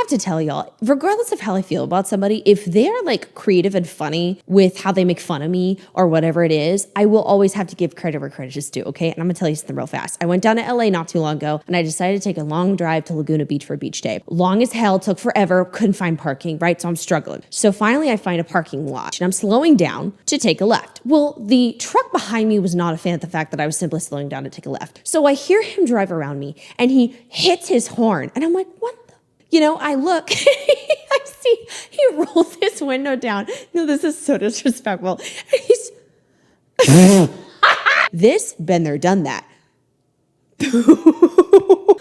have to tell y'all, regardless of how I feel about somebody, if they're like creative and funny with how they make fun of me or whatever it is, I will always have to give credit where credit is due, okay? And I'm gonna tell you something real fast. I went down to LA not too long ago and I decided to take a long drive to Laguna Beach for a beach day. Long as hell, took forever, couldn't find parking, right? So I'm struggling. So finally I find a parking lot and I'm slowing down to take a left. Well, the truck behind me was not a fan of the fact that I was simply slowing down to take a left. So I hear him drive around me and he hits his horn and I'm like, what the? You know, I look, I see he rolls his window down. No, this is so disrespectful. He's this, been there, done that.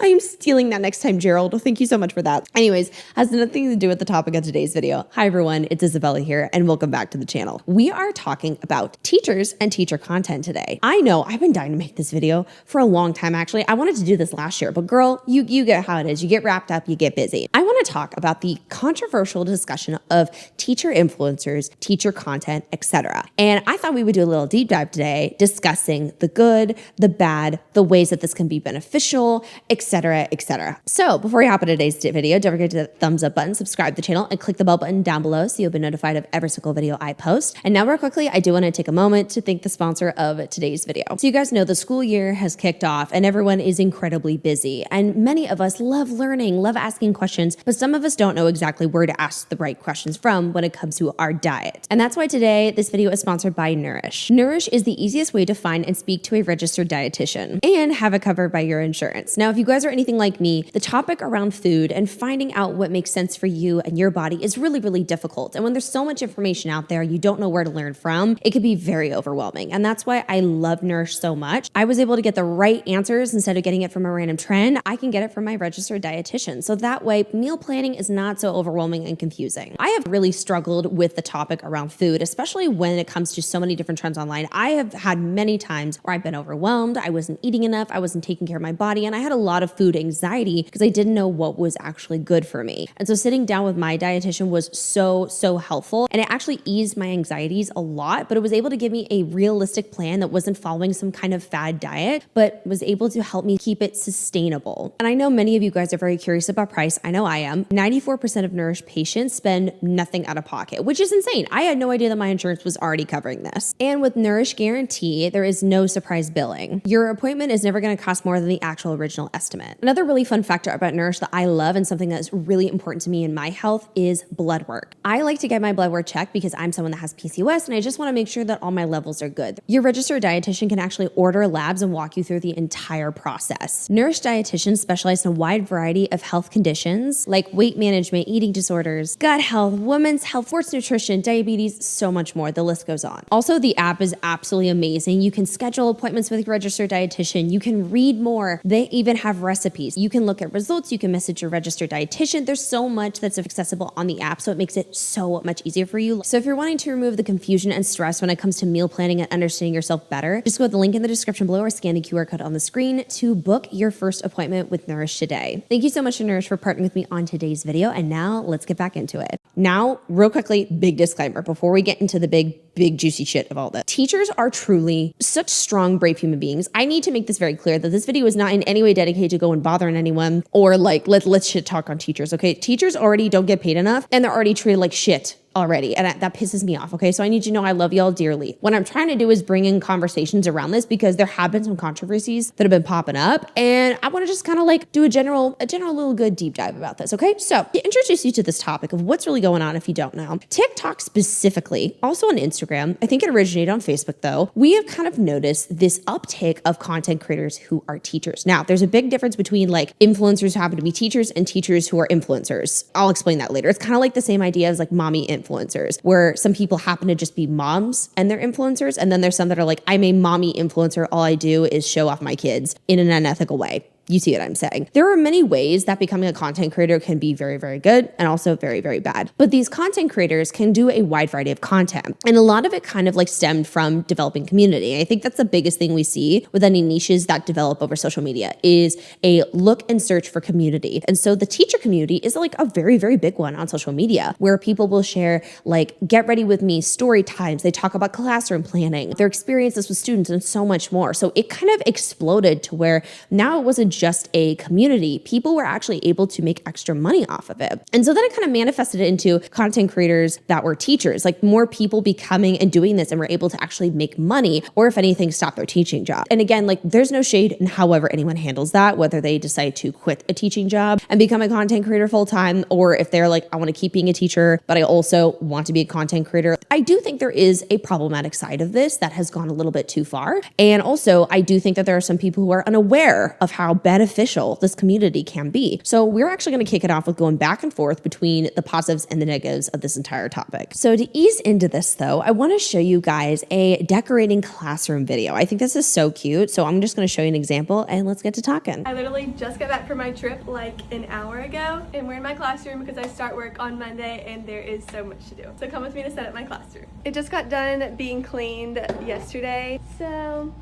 I am stealing that next time, Gerald. Thank you so much for that. Anyways, has nothing to do with the topic of today's video. Hi everyone, it's Isabella here and welcome back to the channel. We are talking about teachers and teacher content today. I know I've been dying to make this video for a long time actually. I wanted to do this last year, but girl, you get how it is. You get wrapped up, you get busy. I want to talk about the controversial discussion of teacher influencers, teacher content, etc. And I thought we would do a little deep dive today discussing the good, the bad, the ways that this can be beneficial, etc., etc. So before we hop into today's video, don't forget to hit the thumbs up button, subscribe to the channel, and click the bell button down below so you'll be notified of every single video I post. And now real quickly, I do want to take a moment to thank the sponsor of today's video. So you guys know the school year has kicked off and everyone is incredibly busy. And many of us love learning, love asking questions, but some of us don't know exactly where to ask the right questions from when it comes to our diet. And that's why today this video is sponsored by Nourish. Nourish is the easiest way to find and speak to a registered dietitian and have it covered by your insurance. Now, if you guys are anything like me, the topic around food and finding out what makes sense for you and your body is really, really difficult. And when there's so much information out there, you don't know where to learn from, it can be very overwhelming. And that's why I love Nourish so much. I was able to get the right answers instead of getting it from a random trend. I can get it from my registered dietitian. So that way meal planning is not so overwhelming and confusing. I have really struggled with the topic around food, especially when it comes to so many different trends online. I have had many times where I've been overwhelmed. I wasn't eating enough. I wasn't taking care of my body. And I had a lot of food anxiety because I didn't know what was actually good for me. And so sitting down with my dietitian was so helpful. And it actually eased my anxieties a lot, but it was able to give me a realistic plan that wasn't following some kind of fad diet, but was able to help me keep it sustainable. And I know many of you guys are very curious about price. I know I am. 94% of Nourish patients spend nothing out of pocket, which is insane. I had no idea that my insurance was already covering this. And with Nourish Guarantee, there is no surprise billing. Your appointment is never going to cost more than the actual original estimate. Another really fun factor about Nourish that I love and something that's really important to me in my health is blood work. I like to get my blood work checked because I'm someone that has PCOS and I just want to make sure that all my levels are good. Your registered dietitian can actually order labs and walk you through the entire process. Nourish dietitians specialize in a wide variety of health conditions like weight management, eating disorders, gut health, women's health, sports nutrition, diabetes, so much more. The list goes on. Also, the app is absolutely amazing. You can schedule appointments with your registered dietitian. You can read more. They even have recipes. You can look at results. You can message your registered dietitian. There's so much that's accessible on the app, so it makes it so much easier for you. So if you're wanting to remove the confusion and stress when it comes to meal planning and understanding yourself better, just go to the link in the description below or scan the QR code on the screen to book your first appointment with Nourish today. Thank you so much to Nourish for partnering with me on today's video, and now let's get back into it. Now, real quickly, big disclaimer before we get into the big juicy shit of all this. Teachers are truly such strong, brave human beings. I need to make this very clear that this video is not in any way dedicated to go and bothering anyone or like, let's shit talk on teachers, okay? Teachers already don't get paid enough and they're already treated like shit already. And that pisses me off. Okay. So I need you to know I love y'all dearly. What I'm trying to do is bring in conversations around this because there have been some controversies that have been popping up. And I want to just kind of like do a general little good deep dive about this. Okay. So to introduce you to this topic of what's really going on if you don't know, TikTok specifically, also on Instagram, I think it originated on Facebook though, we have kind of noticed this uptick of content creators who are teachers. Now there's a big difference between like influencers who happen to be teachers and teachers who are influencers. I'll explain that later. It's kind of like the same idea as like mommy influencers, where some people happen to just be moms and they're influencers. And then there's some that are like, I'm a mommy influencer. All I do is show off my kids in an unethical way. You see what I'm saying? There are many ways that becoming a content creator can be very, very good and also very, very bad. But these content creators can do a wide variety of content. And a lot of it kind of like stemmed from developing community. I think that's the biggest thing we see with any niches that develop over social media is a look and search for community. And so the teacher community is like a very, very big one on social media where people will share like get ready with me story times. They talk about classroom planning, their experiences with students and so much more. So it kind of exploded to where now it was a just a community. People were actually able to make extra money off of it. And so then it kind of manifested into content creators that were teachers, like more people becoming and doing this and were able to actually make money, or if anything, stop their teaching job. And again, like there's no shade in however anyone handles that, whether they decide to quit a teaching job and become a content creator full time, or if they're like, I want to keep being a teacher, but I also want to be a content creator. I do think there is a problematic side of this that has gone a little bit too far. And also, I do think that there are some people who are unaware of how beneficial this community can be. So we're actually going to kick it off with going back and forth between the positives and the negatives of this entire topic. So to ease into this though, I want to show you guys a decorating classroom video. I think this is so cute. So I'm just going to show you an example and let's get to talking. I literally just got back from my trip like an hour ago, and we're in my classroom because I start work on Monday and there is so much to do. So come with me to set up my classroom. It just got done being cleaned yesterday, so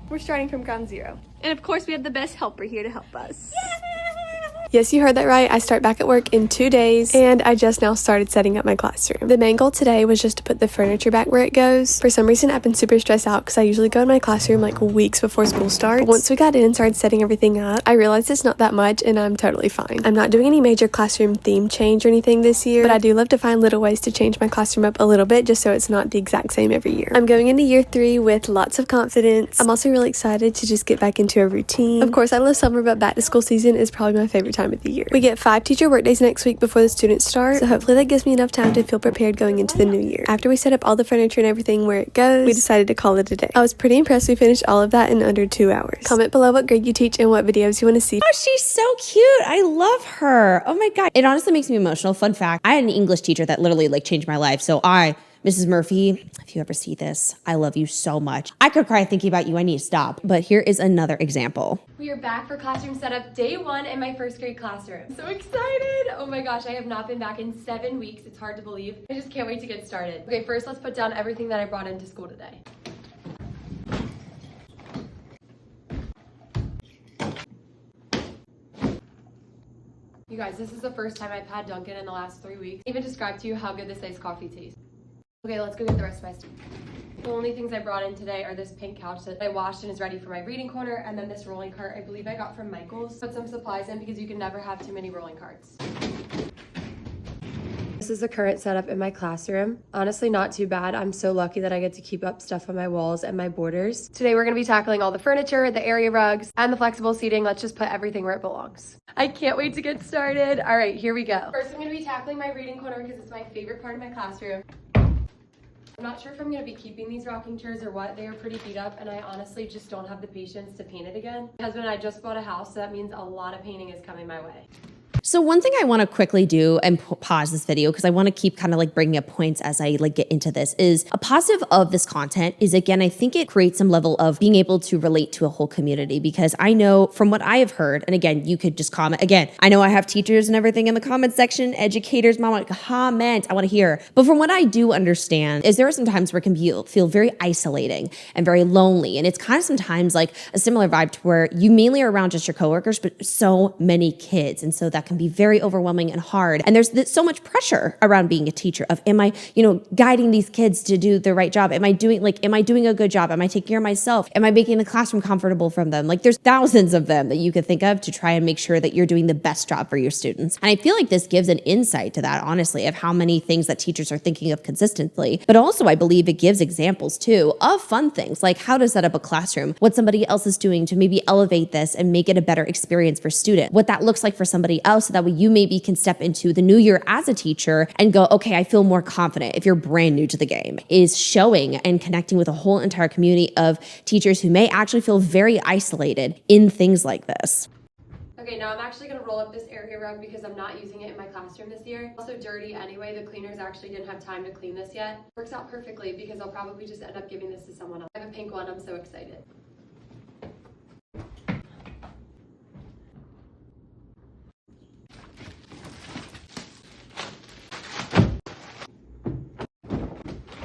we're starting from ground zero. And of course we have the best helper here to help us. Yes, you heard that right. I start back at work in 2 days, and I just now started setting up my classroom. The main goal today was just to put the furniture back where it goes. For some reason, I've been super stressed out because I usually go in my classroom like weeks before school starts. But once we got in and started setting everything up, I realized it's not that much, and I'm totally fine. I'm not doing any major classroom theme change or anything this year, but I do love to find little ways to change my classroom up a little bit just so it's not the exact same every year. I'm going into year 3 with lots of confidence. I'm also really excited to just get back into a routine. Of course, I love summer, but back to school season is probably my favorite time of the year. We get 5 teacher work days next week before the students start, so hopefully that gives me enough time to feel prepared going into the new year. After we set up all the furniture and everything where it goes, we decided to call it a day. I was pretty impressed we finished all of that in under 2 hours. Comment below what grade you teach and what videos you want to see. Oh, she's so cute. I love her. Oh my God. It honestly makes me emotional. Fun fact, I had an English teacher that literally like changed my life. So Mrs. Murphy, if you ever see this, I love you so much. I could cry thinking about you. I need to stop. But here is another example. We are back for classroom setup day 1 in my 1st grade classroom. So excited! Oh my gosh, I have not been back in 7 weeks. It's hard to believe. I just can't wait to get started. Okay, first let's put down everything that I brought into school today. You guys, this is the first time I've had Dunkin' in the last 3 weeks. Even describe to you how good this iced coffee tastes. Okay, let's go get the rest of my stuff. The only things I brought in today are this pink couch that I washed and is ready for my reading corner, and then this rolling cart I believe I got from Michael's. Put some supplies in because you can never have too many rolling carts. This is the current setup in my classroom. Honestly, not too bad. I'm so lucky that I get to keep up stuff on my walls and my borders. Today we're gonna be tackling all the furniture, the area rugs, and the flexible seating. Let's just put everything where it belongs. I can't wait to get started. All right, here we go. First, I'm gonna be tackling my reading corner because it's my favorite part of my classroom. I'm not sure if I'm going to be keeping these rocking chairs or what. They are pretty beat up, and I honestly just don't have the patience to paint it again. My husband and I just bought a house, so that means a lot of painting is coming my way. So one thing I want to quickly do and pause this video because I want to keep kind of like bringing up points as I like get into this is a positive of this content is, again, I think it creates some level of being able to relate to a whole community, because I know from what I have heard, and again, you could just comment. Again, I know I have teachers and everything in the comment section, educators, mom, comment, I want to hear. But from what I do understand is there are some times where it can feel very isolating and very lonely. And it's kind of sometimes like a similar vibe to where you mainly are around just your coworkers, but so many kids. And so that can be very overwhelming and hard. And there's so much pressure around being a teacher of, am I, guiding these kids to do the right job? Am I doing a good job? Am I taking care of myself? Am I making the classroom comfortable from them? Like there's thousands of them that you could think of to try and make sure that you're doing the best job for your students. And I feel like this gives an insight to that, honestly, of how many things that teachers are thinking of consistently. But also I believe it gives examples too of fun things, like how to set up a classroom, what somebody else is doing to maybe elevate this and make it a better experience for students, what that looks like for somebody else, so that way you maybe can step into the new year as a teacher and go, okay, I feel more confident if you're brand new to the game, is showing and connecting with a whole entire community of teachers who may actually feel very isolated in things like this. Okay, now I'm actually gonna roll up this area rug because I'm not using it in my classroom this year. It's also dirty anyway. The cleaners actually didn't have time to clean this yet. Works out perfectly because I'll probably just end up giving this to someone else. I have a pink one, I'm so excited.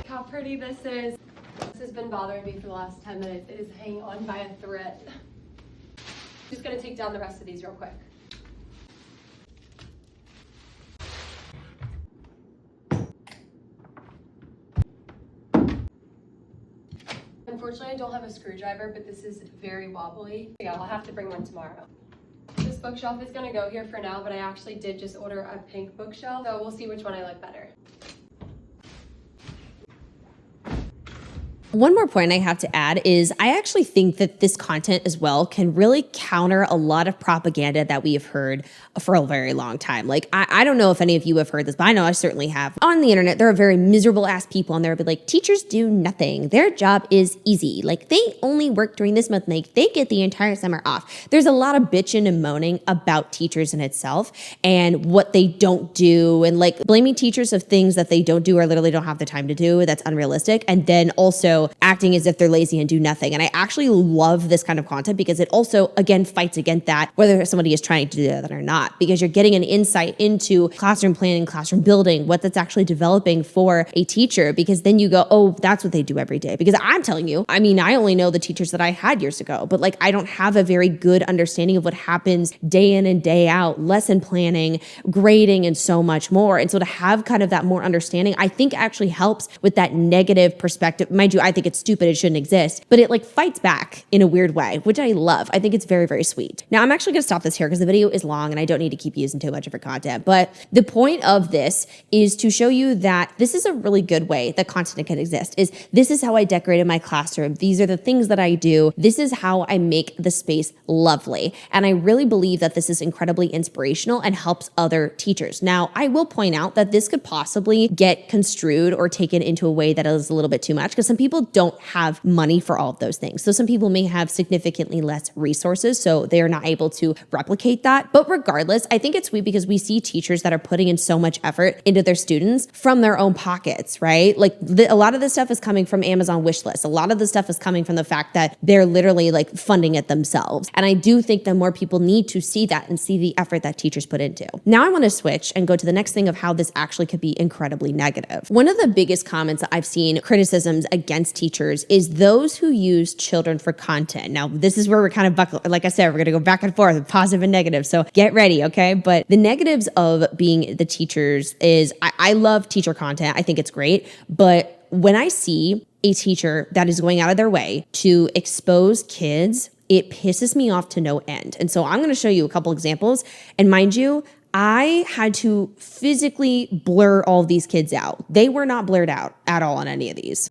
How pretty this is. This has been bothering me for the last 10 minutes. It is hanging on by a thread. Just gonna take down the rest of these real quick. Unfortunately, I don't have a screwdriver, but this is very wobbly. Yeah, I'll have to bring one tomorrow. bookshelf is gonna go here for now, but I actually did just order a pink bookshelf, so we'll see which one I like better. One more point I have to add is I actually think that this content as well can really counter a lot of propaganda that we have heard for a very long time. Like, I don't know if any of you have heard this, but I know I certainly have. On the internet, there are very miserable ass people on there, but like, teachers do nothing. Their job is easy. Like, they only work during this month, like they get the entire summer off. There's a lot of bitching and moaning about teachers in itself and what they don't do, and like blaming teachers of things that they don't do or literally don't have the time to do. That's unrealistic. And then also acting as if they're lazy and do nothing. And I actually love this kind of content because it also, again, fights against that, whether somebody is trying to do that or not, because you're getting an insight into classroom planning, classroom building, what that's actually developing for a teacher, because then you go, oh, that's what they do every day. Because I'm telling you, I mean, I only know the teachers that I had years ago, but like, I don't have a very good understanding of what happens day in and day out, lesson planning, grading, and so much more. And so to have kind of that more understanding, I think actually helps with that negative perspective. Mind you, I think it's stupid, it shouldn't exist, but it like fights back in a weird way, which I love. I think it's very, very sweet. Now I'm actually gonna stop this here because the video is long and I don't need to keep using too much of her content. But the point of this is to show you that this is a really good way that content can exist. Is this is how I decorated my classroom. These are the things that I do. This is how I make the space lovely. And I really believe that this is incredibly inspirational and helps other teachers. Now, I will point out that this could possibly get construed or taken into a way that is a little bit too much, because some people don't have money for all of those things. So some people may have significantly less resources, so they are not able to replicate that. But regardless, I think it's sweet because we see teachers that are putting in so much effort into their students from their own pockets, right? Like a lot of this stuff is coming from Amazon wish lists. A lot of the stuff is coming from the fact that they're literally like funding it themselves. And I do think that more people need to see that and see the effort that teachers put into. Now I want to switch and go to the next thing of how this actually could be incredibly negative. One of the biggest comments that I've seen, criticisms against teachers, is those who use children for content. Now, this is where we're kind of like I said, we're going to go back and forth, positive and negative. So get ready, okay? But the negatives of being the teachers is I love teacher content. I think it's great. But when I see a teacher that is going out of their way to expose kids, it pisses me off to no end. And so I'm going to show you a couple examples. And mind you, I had to physically blur all of these kids out. They were not blurred out at all on any of these.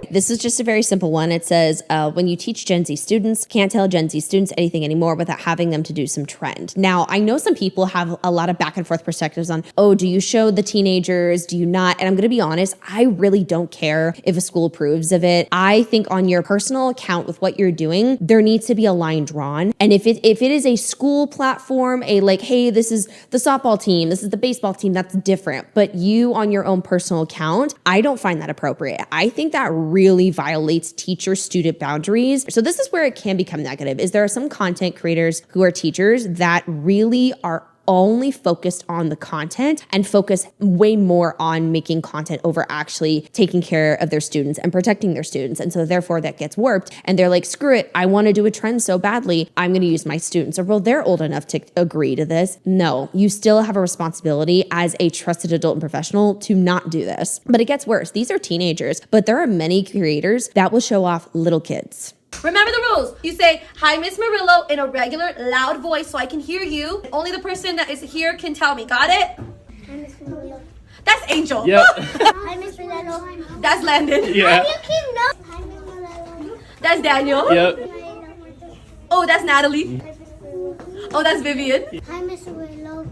This is just a very simple one. It says, when you teach Gen Z students, can't tell Gen Z students anything anymore without having them to do some trend. Now, I know some people have a lot of back and forth perspectives on, oh, do you show the teenagers? Do you not? And I'm going to be honest, I really don't care if a school approves of it. I think on your personal account with what you're doing, there needs to be a line drawn. And if it is a school platform, a like, hey, this is the softball team, this is the baseball team, that's different. But you on your own personal account, I don't find that appropriate. I think that really violates teacher-student boundaries. So this is where it can become negative, is there are some content creators who are teachers that really are only focused on the content and focus way more on making content over actually taking care of their students and protecting their students. And so therefore that gets warped and they're like, screw it, I want to do a trend so badly, I'm going to use my students. Or well, they're old enough to agree to this. No, you still have a responsibility as a trusted adult and professional to not do this. But it gets worse. These are teenagers, but there are many creators that will show off little kids. Remember the rules. You say, hi, Miss Murillo, in a regular, loud voice so I can hear you. Only the person that is here can tell me. Got it? Hi, Miss Murillo. That's Angel. Yep. Hi, Miss Murillo. That's Landon. Yeah. You keep no. Hi, Miss Murillo. That's Daniel. Yep. Oh, that's Natalie. Oh, that's Vivian. Hi, Miss Murillo.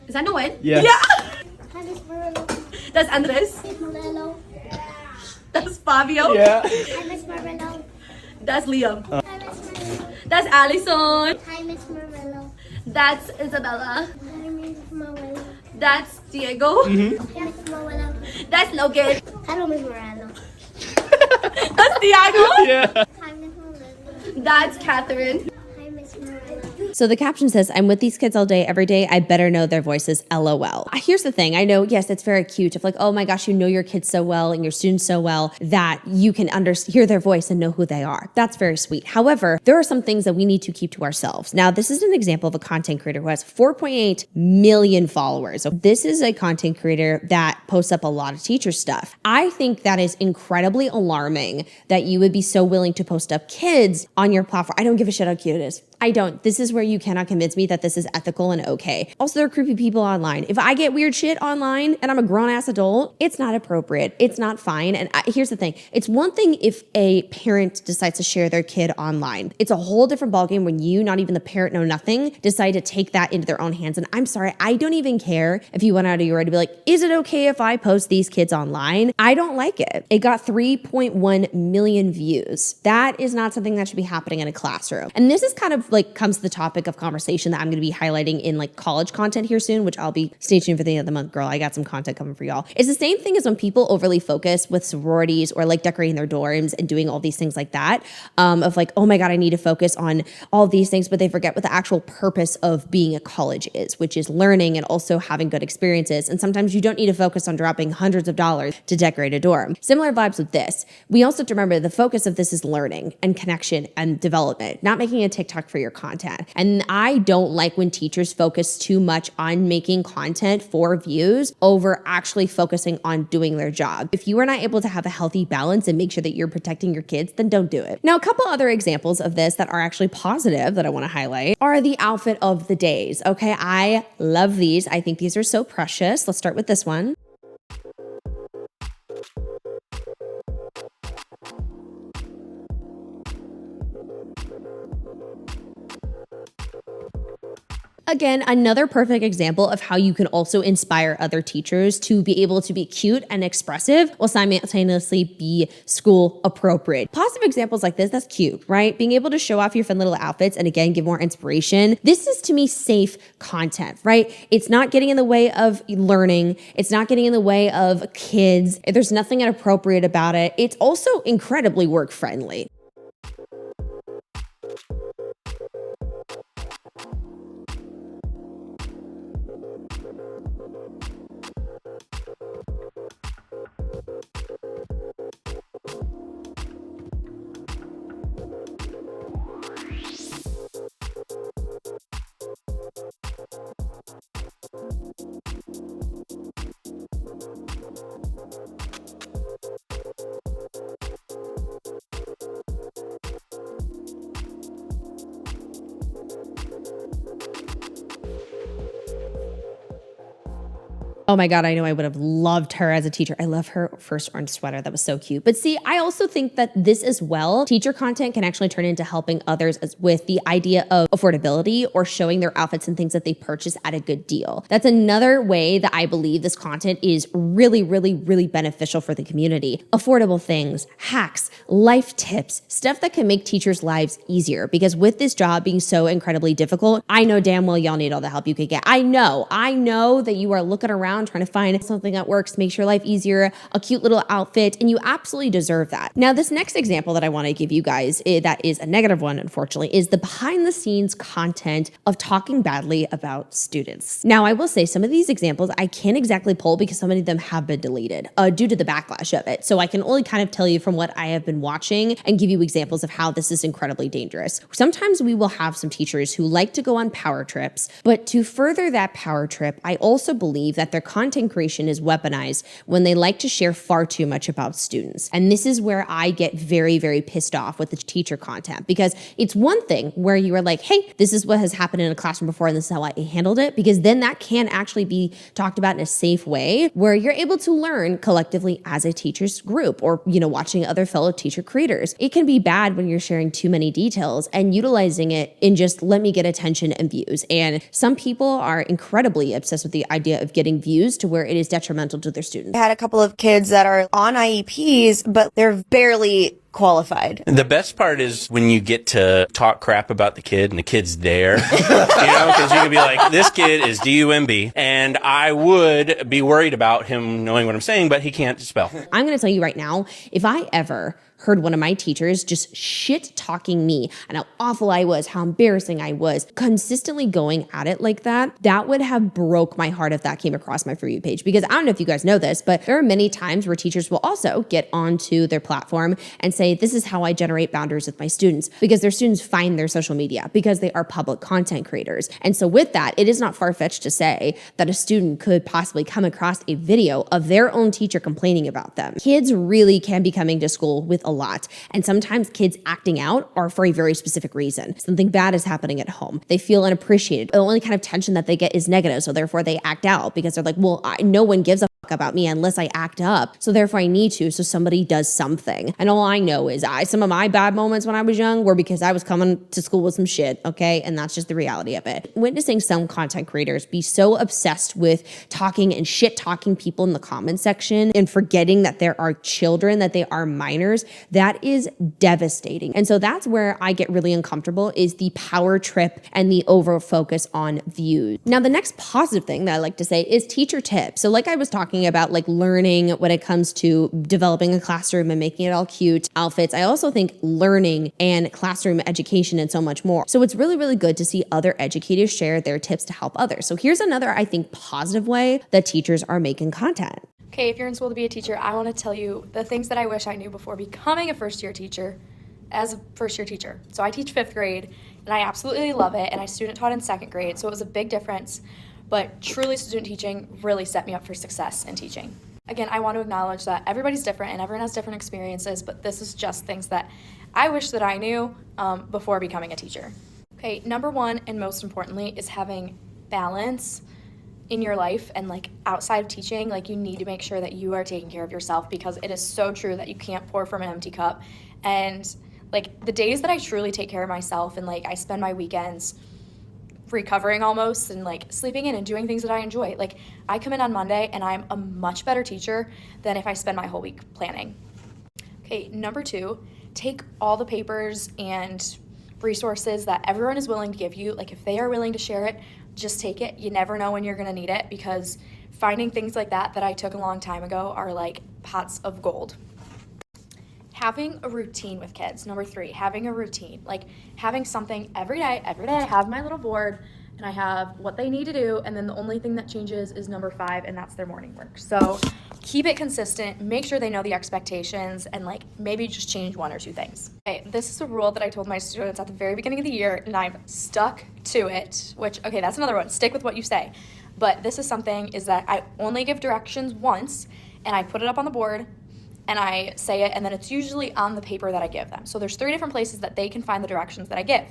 Is that Noel? Yeah. Yeah. Hi, Miss Murillo. That's Andres. Miss Murillo. That's Fabio. Yeah. Hi, Miss Murillo. That's Liam. Hi, Miss Murillo. That's Allison. Hi, Miss Murillo. That's Isabella. Hi, Miss Murillo. That's Diego. Hi, Miss Murillo. That's Logan. Hello, Miss Murillo. That's Diego. Yeah. Hi, Miss Murillo. That's Catherine. Hi, Miss Murillo. So the caption says, I'm with these kids all day, every day. I better know their voices, LOL. Here's the thing. I know, yes, it's very cute if like, oh my gosh, you know your kids so well and your students so well that you can hear their voice and know who they are. That's very sweet. However, there are some things that we need to keep to ourselves. Now, this is an example of a content creator who has 4.8 million followers. So this is a content creator that posts up a lot of teacher stuff. I think that is incredibly alarming that you would be so willing to post up kids on your platform. I don't give a shit how cute it is. I don't. This is where you cannot convince me that this is ethical and okay. Also, there are creepy people online. If I get weird shit online and I'm a grown ass adult, it's not appropriate. It's not fine. And here's the thing. It's one thing if a parent decides to share their kid online. It's a whole different ballgame when you, not even the parent, know nothing, decide to take that into their own hands. And I'm sorry, I don't even care if you went out of your way to be like, is it okay if I post these kids online? I don't like it. It got 3.1 million views. That is not something that should be happening in a classroom. And this is kind of like comes to the topic of conversation that I'm going to be highlighting in like college content here soon, which I'll be stay tuned for the end of the month, girl. I got some content coming for y'all. It's the same thing as when people overly focus with sororities or like decorating their dorms and doing all these things like that, of like, oh my God, I need to focus on all these things, but they forget what the actual purpose of being a college is, which is learning and also having good experiences. And sometimes you don't need to focus on dropping hundreds of dollars to decorate a dorm. Similar vibes with this. We also have to remember the focus of this is learning and connection and development, not making a TikTok for your content. And I don't like when teachers focus too much on making content for views over actually focusing on doing their job. If you are not able to have a healthy balance and make sure that you're protecting your kids, then don't do it. Now, a couple other examples of this that are actually positive that I want to highlight are the outfit of the days. Okay, I love these. I think these are so precious. Let's start with this one. Again, another perfect example of how you can also inspire other teachers to be able to be cute and expressive while simultaneously be school appropriate. Positive examples like this, that's cute, right? Being able to show off your fun little outfits and again, give more inspiration. This is to me safe content, right? It's not getting in the way of learning. It's not getting in the way of kids. There's nothing inappropriate about it. It's also incredibly work friendly. Oh my God, I know I would have loved her as a teacher. I love her first orange sweater. That was so cute. But see, I also think that this as well, teacher content can actually turn into helping others with the idea of affordability or showing their outfits and things that they purchase at a good deal. That's another way that I believe this content is really, really, really beneficial for the community. Affordable things, hacks, life tips, stuff that can make teachers' lives easier. Because with this job being so incredibly difficult, I know damn well y'all need all the help you could get. I know that you are looking around trying to find something that works, makes your life easier, a cute little outfit, and you absolutely deserve that. Now, this next example that I want to give you guys, that is a negative one, unfortunately, is the behind the scenes content of talking badly about students. Now, I will say some of these examples I can't exactly pull because so many of them have been deleted due to the backlash of it. So I can only kind of tell you from what I have been watching and give you examples of how this is incredibly dangerous. Sometimes we will have some teachers who like to go on power trips, but to further that power trip, I also believe that their content creation is weaponized when they like to share far too much about students. And this is where I get very, very pissed off with the teacher content, because it's one thing where you are like, hey, this is what has happened in a classroom before and this is how I handled it, because then that can actually be talked about in a safe way where you're able to learn collectively as a teacher's group or, watching other fellow teacher creators. It can be bad when you're sharing too many details and utilizing it in just let me get attention and views. And some people are incredibly obsessed with the idea of getting views to where it is detrimental to their students. I had a couple of kids that are on IEPs, but they're barely qualified. The best part is when you get to talk crap about the kid and the kid's there, because you can be like, this kid is DUMB, and I would be worried about him knowing what I'm saying, but he can't spell. I'm going to tell you right now, if I ever heard one of my teachers just shit talking me and how awful I was, how embarrassing I was, consistently going at it like that, that would have broke my heart if that came across my For You page. Because I don't know if you guys know this, but there are many times where teachers will also get onto their platform and say, this is how I generate boundaries with my students, because their students find their social media, because they are public content creators. And so with that, it is not far-fetched to say that a student could possibly come across a video of their own teacher complaining about them. Kids really can be coming to school with a lot. And sometimes kids acting out are for a very specific reason. Something bad is happening at home. They feel unappreciated. The only kind of tension that they get is negative. So therefore they act out because they're like, well, no one gives a fuck about me unless I act up. So therefore I need to. So somebody does something. And all I know is some of my bad moments when I was young were because I was coming to school with some shit. Okay. And that's just the reality of it. Witnessing some content creators be so obsessed with talking and shit talking people in the comment section and forgetting that there are children, that they are minors, that is devastating. And so that's where I get really uncomfortable, is the power trip and the over focus on views. Now, the next positive thing that I like to say is teacher tips. So like I was talking about, like learning when it comes to developing a classroom and making it all cute, outfits, I also think learning and classroom education and so much more. So it's really, really good to see other educators share their tips to help others. So here's another, I think, positive way that teachers are making content. Okay, if you're in school to be a teacher, I want to tell you the things that I wish I knew before becoming a first-year teacher as a first-year teacher. So I teach 5th grade, and I absolutely love it, and I student taught in 2nd grade, so it was a big difference, but truly student teaching really set me up for success in teaching. Again, I want to acknowledge that everybody's different and everyone has different experiences, but this is just things that I wish that I knew before becoming a teacher. Okay, number one, and most importantly, is having balance in your life. And like outside of teaching, like you need to make sure that you are taking care of yourself, because it is so true that you can't pour from an empty cup. And like the days that I truly take care of myself and like I spend my weekends recovering almost and like sleeping in and doing things that I enjoy, like I come in on Monday and I'm a much better teacher than if I spend my whole week planning. Okay, number two, take all the papers and resources that everyone is willing to give you. Like if they are willing to share it, just take it. You never know when you're going to need it, because finding things like that I took a long time ago are like pots of gold. Having a routine with kids. Number three, having a routine, like having something every day. I have my little board and I have what they need to do, and then the only thing that changes is number 5, and that's their morning work. So keep it consistent, make sure they know the expectations, and like maybe just change 1 or 2 things. Okay, this is a rule that I told my students at the very beginning of the year, and I've stuck to it, which, okay, that's another one, stick with what you say. But this is something, is that I only give directions once, and I put it up on the board, and I say it, and then it's usually on the paper that I give them. So there's 3 different places that they can find the directions that I give.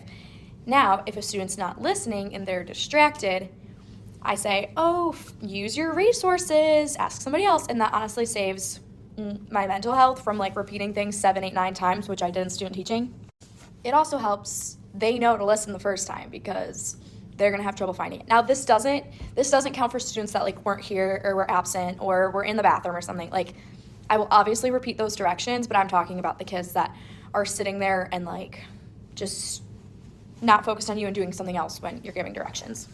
Now, if a student's not listening and they're distracted, I say, oh, use your resources, ask somebody else. And that honestly saves my mental health from like repeating things 7, 8, 9 times, which I did in student teaching. It also helps they know to listen the first time, because they're gonna have trouble finding it. Now, this doesn't count for students that like weren't here or were absent or were in the bathroom or something. Like, I will obviously repeat those directions, but I'm talking about the kids that are sitting there and like just not focused on you and doing something else when you're giving directions.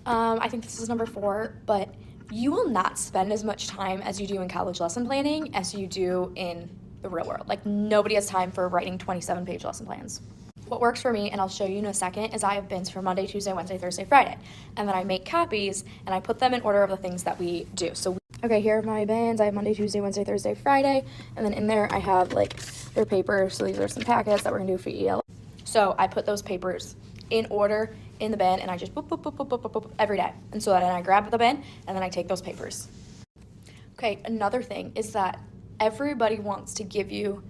I think this is number 4, but you will not spend as much time as you do in college lesson planning as you do in the real world. Like nobody has time for writing 27-page lesson plans. What works for me, and I'll show you in a second, is I have bins for Monday, Tuesday, Wednesday, Thursday, Friday. And then I make copies and I put them in order of the things that we do. So, okay, here are my bins. I have Monday, Tuesday, Wednesday, Thursday, Friday. And then in there I have like their papers. So these are some packets that we're gonna do for EL. So I put those papers in order in the bin, and I just boop, boop, boop, boop, boop, boop, boop, every day. And so then I grab the bin and then I take those papers. Okay, another thing is that everybody wants to give you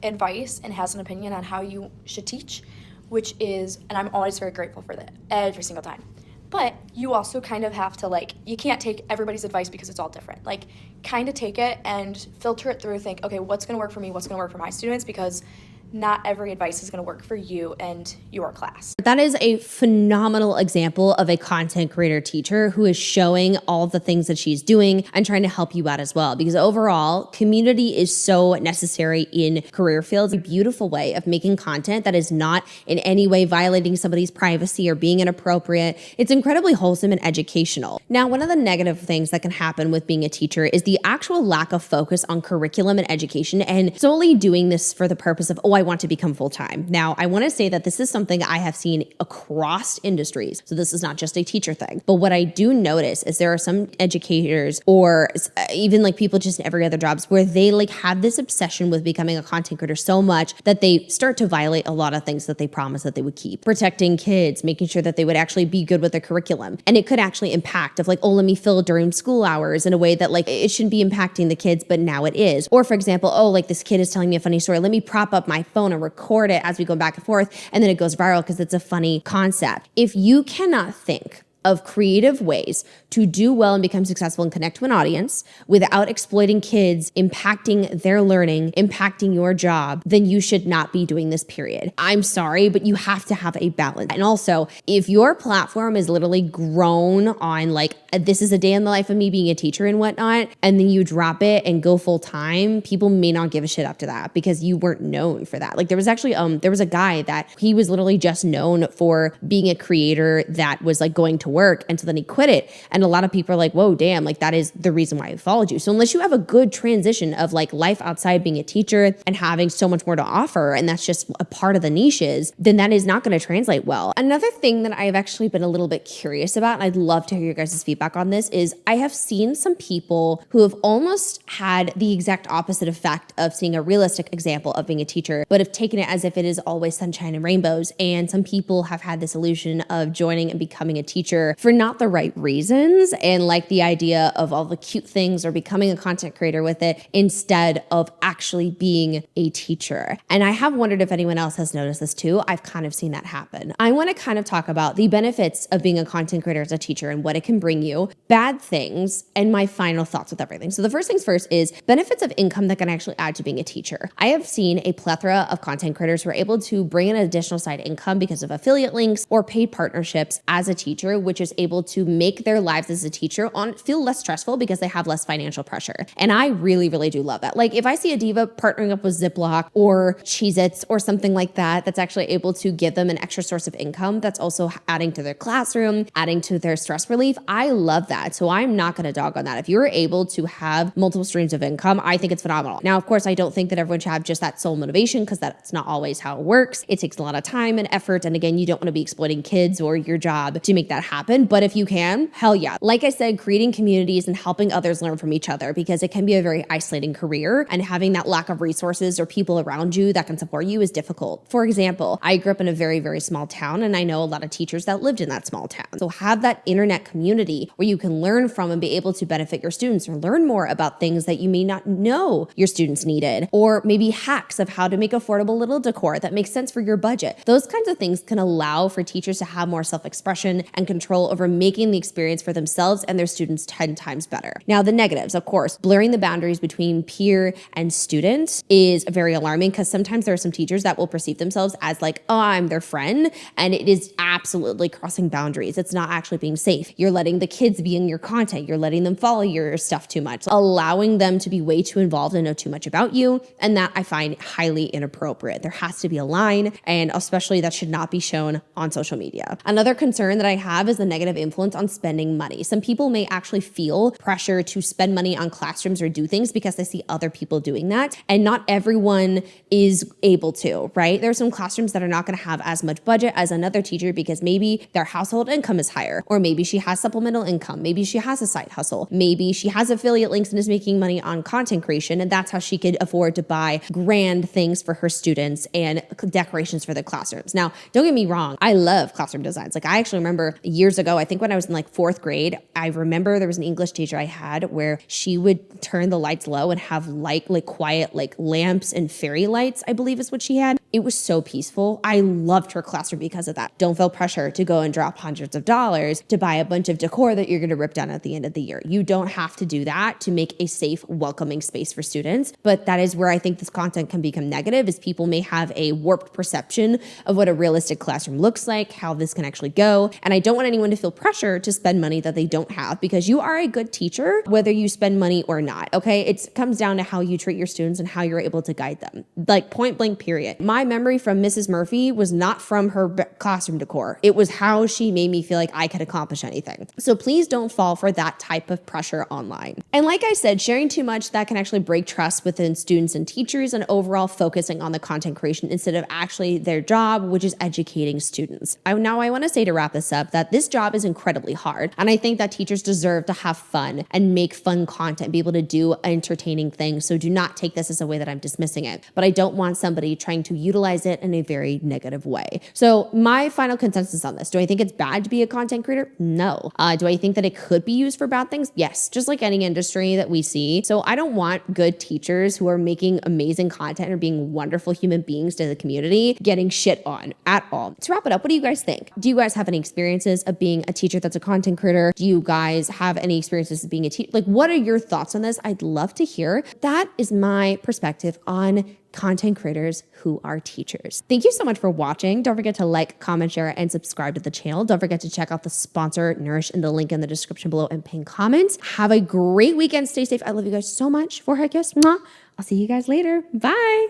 advice and has an opinion on how you should teach, which is, and I'm always very grateful for that every single time. But you also kind of have to like, you can't take everybody's advice because it's all different. Like kind of take it and filter it through, think, okay, what's gonna work for me, what's gonna work for my students, because not every advice is going to work for you and your class. That is a phenomenal example of a content creator teacher who is showing all the things that she's doing and trying to help you out as well. Because overall, community is so necessary in career fields. A beautiful way of making content that is not in any way violating somebody's privacy or being inappropriate. It's incredibly wholesome and educational. Now, one of the negative things that can happen with being a teacher is the actual lack of focus on curriculum and education and solely doing this for the purpose of, I want to become full-time. Now, I want to say that this is something I have seen across industries. So this is not just a teacher thing. But what I do notice is there are some educators or even like people just in every other jobs where they like have this obsession with becoming a content creator so much that they start to violate a lot of things that they promised that they would keep. Protecting kids, making sure that they would actually be good with their curriculum. And it could actually impact of like, let me fill during school hours in a way that like it shouldn't be impacting the kids, but now it is. Or for example, like this kid is telling me a funny story. Let me prop up my phone and record it as we go back and forth. And then it goes viral because it's a funny concept. If you cannot think of creative ways to do well and become successful and connect to an audience without exploiting kids, impacting their learning, impacting your job, then you should not be doing this, period. I'm sorry, but you have to have a balance. And also, if your platform is literally grown on like, this is a day in the life of me being a teacher and whatnot, and then you drop it and go full time, people may not give a shit after that because you weren't known for that. Like there was actually, there was a guy that he was literally just known for being a creator that was like going to work. And so then he quit it. And a lot of people are like, whoa, damn, like that is the reason why I followed you. So unless you have a good transition of like life outside being a teacher and having so much more to offer, and that's just a part of the niches, then that is not going to translate well. Another thing that I've actually been a little bit curious about, and I'd love to hear your guys' feedback on this, is I have seen some people who have almost had the exact opposite effect of seeing a realistic example of being a teacher, but have taken it as if it is always sunshine and rainbows. And some people have had this illusion of joining and becoming a teacher for not the right reasons, and like the idea of all the cute things or becoming a content creator with it instead of actually being a teacher. And I have wondered if anyone else has noticed this too. I've kind of seen that happen. I want to kind of talk about the benefits of being a content creator as a teacher and what it can bring you, bad things, and my final thoughts with everything. So the first things first is benefits of income that can actually add to being a teacher. I have seen a plethora of content creators who are able to bring in an additional side income because of affiliate links or paid partnerships as a teacher, which is able to make their lives as a teacher feel less stressful because they have less financial pressure. And I really, really do love that. Like if I see a diva partnering up with Ziploc or Cheez-Its or something like that, that's actually able to give them an extra source of income that's also adding to their classroom, adding to their stress relief. I love that. So I'm not going to dog on that. If you're able to have multiple streams of income, I think it's phenomenal. Now, of course, I don't think that everyone should have just that sole motivation because that's not always how it works. It takes a lot of time and effort. And again, you don't want to be exploiting kids or your job to make that happen. But if you can, hell yeah. Like I said, creating communities and helping others learn from each other, because it can be a very isolating career, and having that lack of resources or people around you that can support you is difficult. For example, I grew up in a very, very small town, and I know a lot of teachers that lived in that small town. So have that internet community where you can learn from and be able to benefit your students or learn more about things that you may not know your students needed, or maybe hacks of how to make affordable little decor that makes sense for your budget. Those kinds of things can allow for teachers to have more self-expression and control over making the experience for themselves and their students 10 times better. Now, the negatives, of course, blurring the boundaries between peer and student is very alarming, because sometimes there are some teachers that will perceive themselves as like, oh, I'm their friend, and it is absolutely crossing boundaries. It's not actually being safe. You're letting the kids be in your content. You're letting them follow your stuff too much, allowing them to be way too involved and know too much about you. And that I find highly inappropriate. There has to be a line, and especially that should not be shown on social media. Another concern that I have is the negative influence on spending money. Some people may actually feel pressure to spend money on classrooms or do things because they see other people doing that. And not everyone is able to, right? There are some classrooms that are not going to have as much budget as another teacher because maybe their household income is higher, or maybe she has supplemental income. Maybe she has a side hustle. Maybe she has affiliate links and is making money on content creation, and that's how she could afford to buy grand things for her students and decorations for the classrooms. Now, don't get me wrong. I love classroom designs. Like I actually remember years years ago, I think when I was in like 4th grade, I remember there was an English teacher I had where she would turn the lights low and have like quiet, like lamps and fairy lights, I believe is what she had. It was so peaceful. I loved her classroom because of that. Don't feel pressure to go and drop hundreds of dollars to buy a bunch of decor that you're going to rip down at the end of the year. You don't have to do that to make a safe, welcoming space for students. But that is where I think this content can become negative, is people may have a warped perception of what a realistic classroom looks like, how this can actually go. And I don't want anyone to feel pressure to spend money that they don't have, because you are a good teacher, whether you spend money or not. Okay. It comes down to how you treat your students and how you're able to guide them. Like point blank period. My memory from Mrs. Murphy was not from her classroom decor. It was how she made me feel like I could accomplish anything. So please don't fall for that type of pressure online. And like I said, sharing too much, that can actually break trust within students and teachers, and overall focusing on the content creation instead of actually their job, which is educating students. Now I want to say, to wrap this up, that this job is incredibly hard. And I think that teachers deserve to have fun and make fun content, be able to do entertaining things. So do not take this as a way that I'm dismissing it, but I don't want somebody trying to utilize it in a very negative way. So my final consensus on this: do I think it's bad to be a content creator? No. Do I think that it could be used for bad things? Yes, just like any industry that we see. So I don't want good teachers who are making amazing content or being wonderful human beings to the community getting shit on at all. To wrap it up, what do you guys think? Do you guys have any experiences of being a teacher that's a content creator? Do you guys have any experiences of being a teacher? Like, what are your thoughts on this? I'd love to hear. That is my perspective on content creators who are teachers. Thank you so much for watching. Don't forget to like, comment, share, and subscribe to the channel. Don't forget to check out the sponsor, Nourish, in the link in the description below and pin comments. Have a great weekend. Stay safe. I love you guys so much. Forehead kiss. Mwah. I'll see you guys later. Bye.